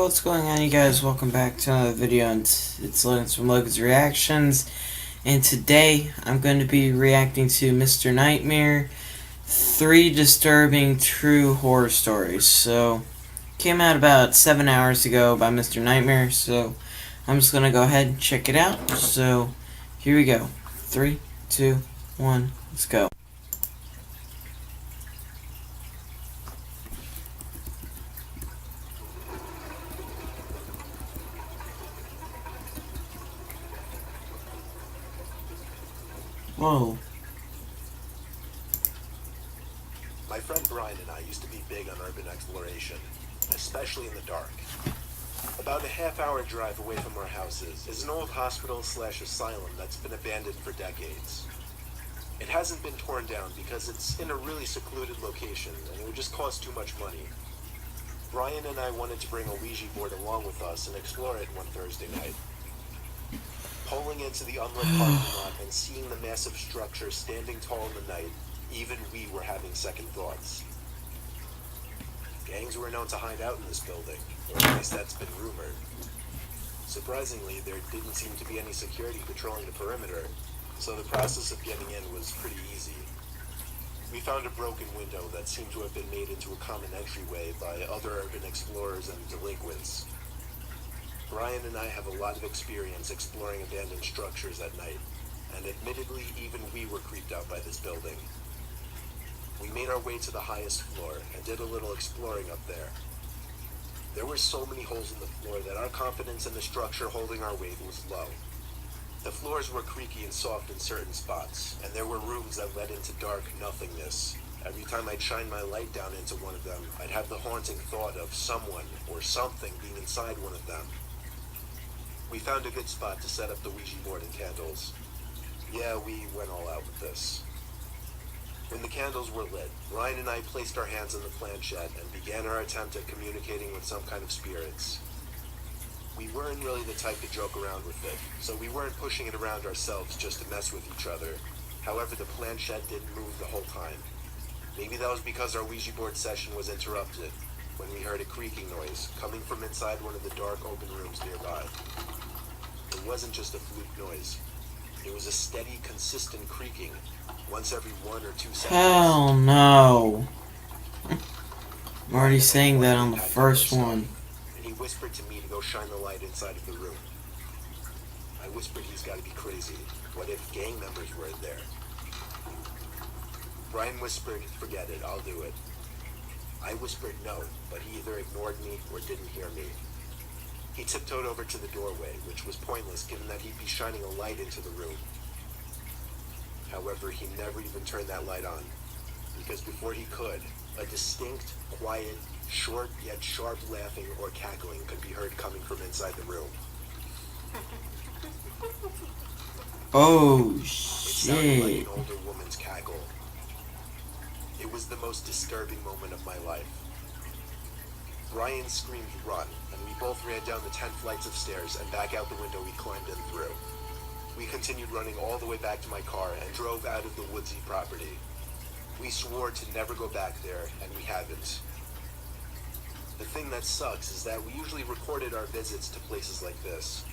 What's going on, you guys? Welcome back to another video, and it's Logan from Logan's Reactions. And today I'm going to be reacting to Mr. Nightmare, 3 disturbing true horror stories. So, came out about 7 hours ago by Mr. Nightmare, so I'm just going to go ahead and check it out. So, here we go. 3, 2, 1, let's go. Whoa. My friend Brian and I used to be big on urban exploration, especially in the dark. About a half-hour drive away from our houses is an old hospital/asylum that's been abandoned for decades. It hasn't been torn down because it's in a really secluded location and it would just cost too much money. Brian and I wanted to bring a Ouija board along with us and explore it one Thursday night. Pulling into the unlit parking lot and seeing the massive structure standing tall in the night, even we were having second thoughts. Gangs were known to hide out in this building, or at least that's been rumored. Surprisingly, there didn't seem to be any security patrolling the perimeter, so the process of getting in was pretty easy. We found a broken window that seemed to have been made into a common entryway by other urban explorers and delinquents. Brian and I have a lot of experience exploring abandoned structures at night, and admittedly, even we were creeped out by this building. We made our way to the highest floor and did a little exploring up there. There were so many holes in the floor that our confidence in the structure holding our weight was low. The floors were creaky and soft in certain spots, and there were rooms that led into dark nothingness. Every time I'd shine my light down into one of them, I'd have the haunting thought of someone or something being inside one of them. We found a good spot to set up the Ouija board and candles. Yeah, we went all out with this. When the candles were lit, Ryan and I placed our hands on the planchette and began our attempt at communicating with some kind of spirits. We weren't really the type to joke around with it, so we weren't pushing it around ourselves just to mess with each other. However, the planchette didn't move the whole time. Maybe that was because our Ouija board session was interrupted when we heard a creaking noise coming from inside one of the dark open rooms nearby. It wasn't just a fluke noise. It was a steady, consistent creaking, once every 1 or 2 seconds. Hell no. I'm already saying that on the first one. And he whispered to me to go shine the light inside of the room. I whispered he's got to be crazy. What if gang members were in there? Brian whispered, forget it, I'll do it. I whispered no, but he either ignored me or didn't hear me. He tiptoed over to the doorway, which was pointless given that he'd be shining a light into the room. However, he never even turned that light on, because before he could, a distinct, quiet, short yet sharp laughing or cackling could be heard coming from inside the room. Oh, It shit. sounded like an older woman's cackle. It was the most disturbing moment of my life. Brian screamed run, and we both ran down the 10 flights of stairs and back out the window we climbed in through. We continued running all the way back to my car and drove out of the woodsy property. We swore to never go back there, and we haven't. The thing that sucks is that we usually recorded our visits to places like this.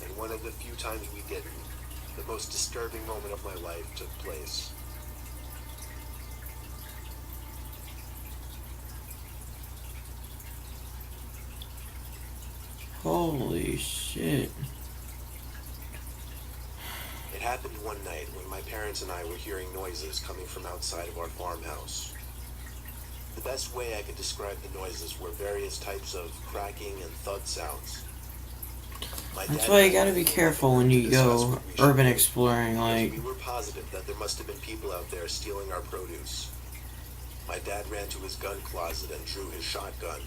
And one of the few times we didn't, the most disturbing moment of my life took place. Holy shit. It happened one night when my parents and I were hearing noises coming from outside of our farmhouse. The best way I could describe the noises were various types of cracking and thud sounds. That's why you gotta be careful when you go urban exploring, like... We were positive that there must have been people out there stealing our produce. My dad ran to his gun closet and drew his shotgun,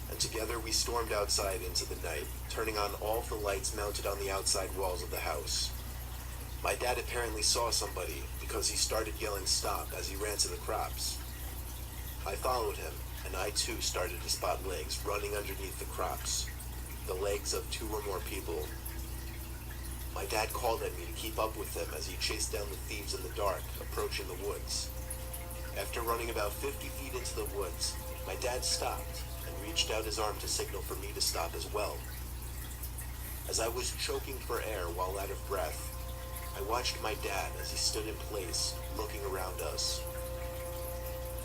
and together we stormed outside into the night, turning on all the lights mounted on the outside walls of the house. My dad apparently saw somebody because he started yelling stop as he ran to the crops. I followed him, and I too started to spot legs running underneath the crops. The legs of 2 or more people. My dad called at me to keep up with him as he chased down the thieves in the dark, approaching the woods. After running about 50 feet into the woods, My dad stopped and reached out his arm to signal for me to stop as well. As I was choking for air while out of breath, I watched my dad as he stood in place, looking around us.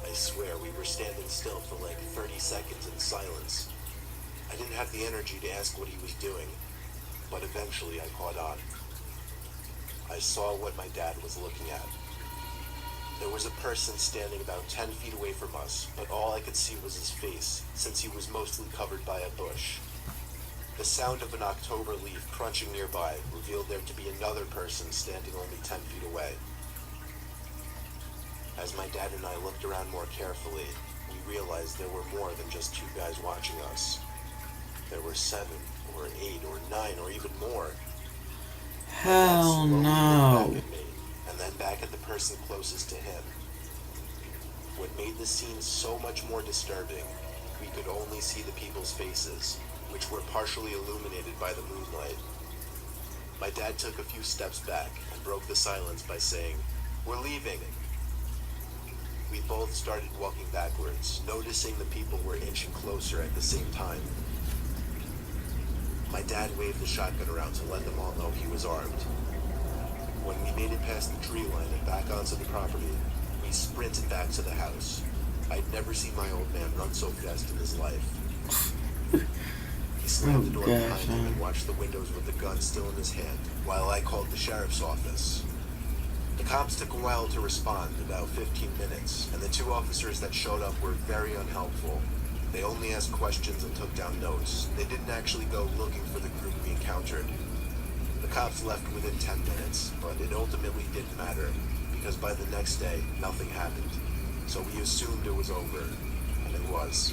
I swear we were standing still for like 30 seconds in silence. I didn't have the energy to ask what he was doing, but eventually I caught on. I saw what my dad was looking at. There was a person standing about 10 feet away from us, but all I could see was his face, since he was mostly covered by a bush. The sound of an October leaf crunching nearby revealed there to be another person standing only 10 feet away. As my dad and I looked around more carefully, we realized there were more than just two guys watching us. There were 7 or 8 or 9 or even more. Hell Looked no. back at me, and then back at the person closest to him. What made the scene so much more disturbing, we could only see the people's faces, which were partially illuminated by the moonlight. My dad took a few steps back and broke the silence by saying, "We're leaving." We both started walking backwards, noticing the people were inching closer at the same time. My dad waved the shotgun around to let them all know he was armed. When we made it past the tree line and back onto the property, we sprinted back to the house. I'd never seen my old man run so fast in his life. He slammed the door behind him and watched the windows with the gun still in his hand, while I called the sheriff's office. The cops took a while to respond, about 15 minutes, and the 2 officers that showed up were very unhelpful. They only asked questions and took down notes. They didn't actually go looking for the group we encountered. The cops left within 10 minutes, but it ultimately didn't matter, because by the next day, nothing happened. So we assumed it was over, and it was.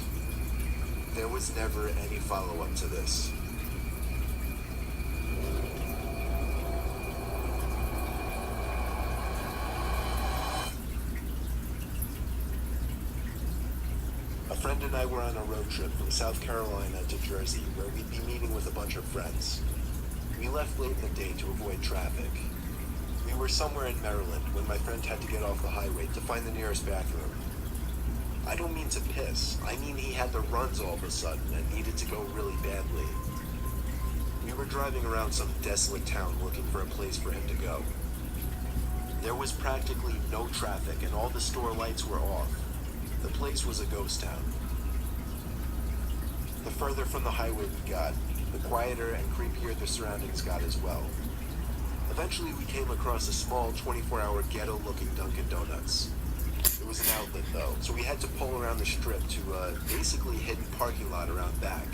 There was never any follow-up to this. A friend and I were on a road trip from South Carolina to Jersey, where we'd be meeting with a bunch of friends. We left late in the day to avoid traffic. We were somewhere in Maryland when my friend had to get off the highway to find the nearest bathroom. I don't mean to piss, I mean he had the runs all of a sudden and needed to go really badly. We were driving around some desolate town looking for a place for him to go. There was practically no traffic and all the store lights were off. The place was a ghost town. The further from the highway we got, the quieter and creepier the surroundings got as well. Eventually we came across a small 24-hour ghetto-looking Dunkin' Donuts. It was an outlet though, so we had to pull around the strip to a basically hidden parking lot around back.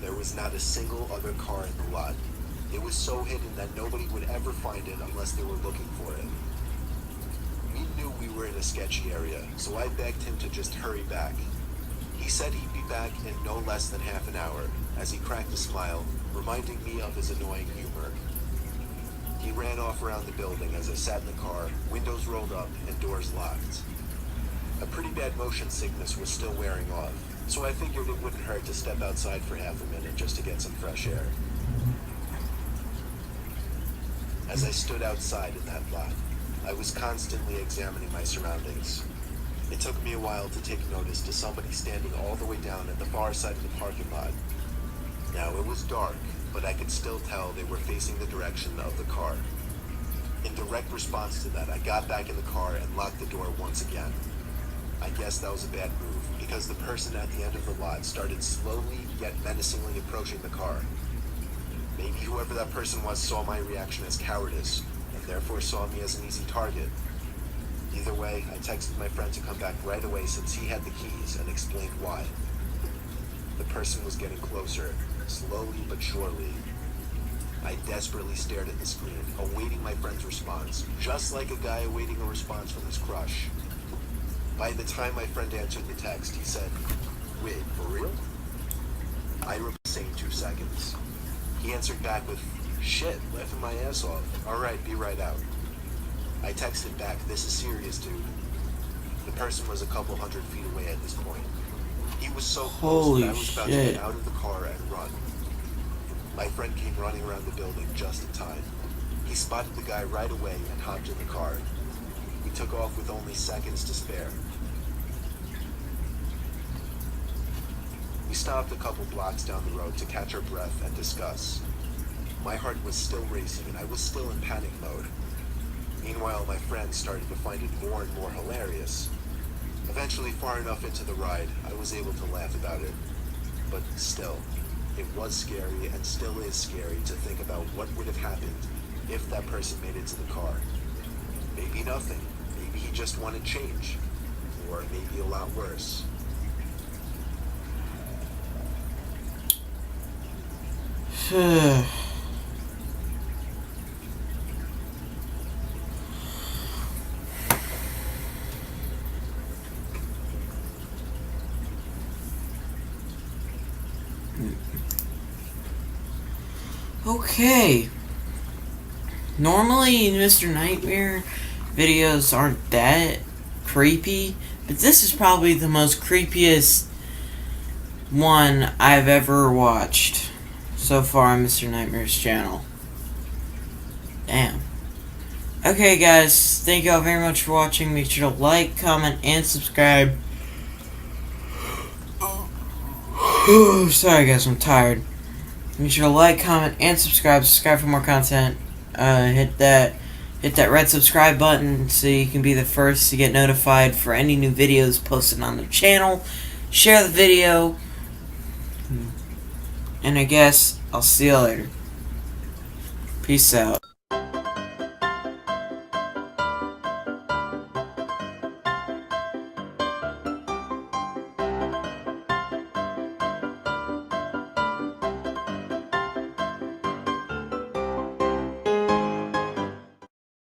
There was not a single other car in the lot. It was so hidden that nobody would ever find it unless they were looking for it. We knew we were in a sketchy area, so I begged him to just hurry back. He said he'd be back in no less than half an hour, as he cracked a smile, reminding me of his annoying humor. He ran off around the building as I sat in the car, windows rolled up and doors locked. A pretty bad motion sickness was still wearing off, so I figured it wouldn't hurt to step outside for half a minute just to get some fresh air. As I stood outside in that lot, I was constantly examining my surroundings. It took me a while to take notice to somebody standing all the way down at the far side of the parking lot. Now it was dark, but I could still tell they were facing the direction of the car. In direct response to that, I got back in the car and locked the door once again. I guess that was a bad move, because the person at the end of the lot started slowly yet menacingly approaching the car. Maybe whoever that person was saw my reaction as cowardice, and therefore saw me as an easy target. Either way, I texted my friend to come back right away since he had the keys and explained why. The person was getting closer, slowly but surely. I desperately stared at the screen, awaiting my friend's response, just like a guy awaiting a response from his crush. By the time my friend answered the text, he said, "Wait, for real?" I replied saying 2 seconds. He answered back with, "Shit, laughing my ass off. Alright, be right out." I texted back, "This is serious, dude." The person was a couple hundred feet away at this point. He was so close that I was about to get out of the car and run. My friend came running around the building just in time. He spotted the guy right away and hopped in the car. We took off with only seconds to spare. We stopped a couple blocks down the road to catch our breath and discuss. My heart was still racing and I was still in panic mode. Meanwhile, my friends started to find it more and more hilarious. Eventually, far enough into the ride, I was able to laugh about it. But still, it was scary and still is scary to think about what would have happened if that person made it to the car. Maybe nothing. Maybe he just wanted change. Or maybe a lot worse. Okay. Normally, Mr. Nightmare videos aren't that creepy, but this is probably the most creepiest one I've ever watched so far on Mr. Nightmare's channel. Damn. Okay, guys, thank you all very much for watching. Make sure to like, comment, and subscribe. Sorry, guys, I'm tired. Make sure to like, comment, and subscribe. Subscribe for more content. Hit that red subscribe button so you can be the first to get notified for any new videos posted on the channel. Share the video. And I guess I'll see you later. Peace out.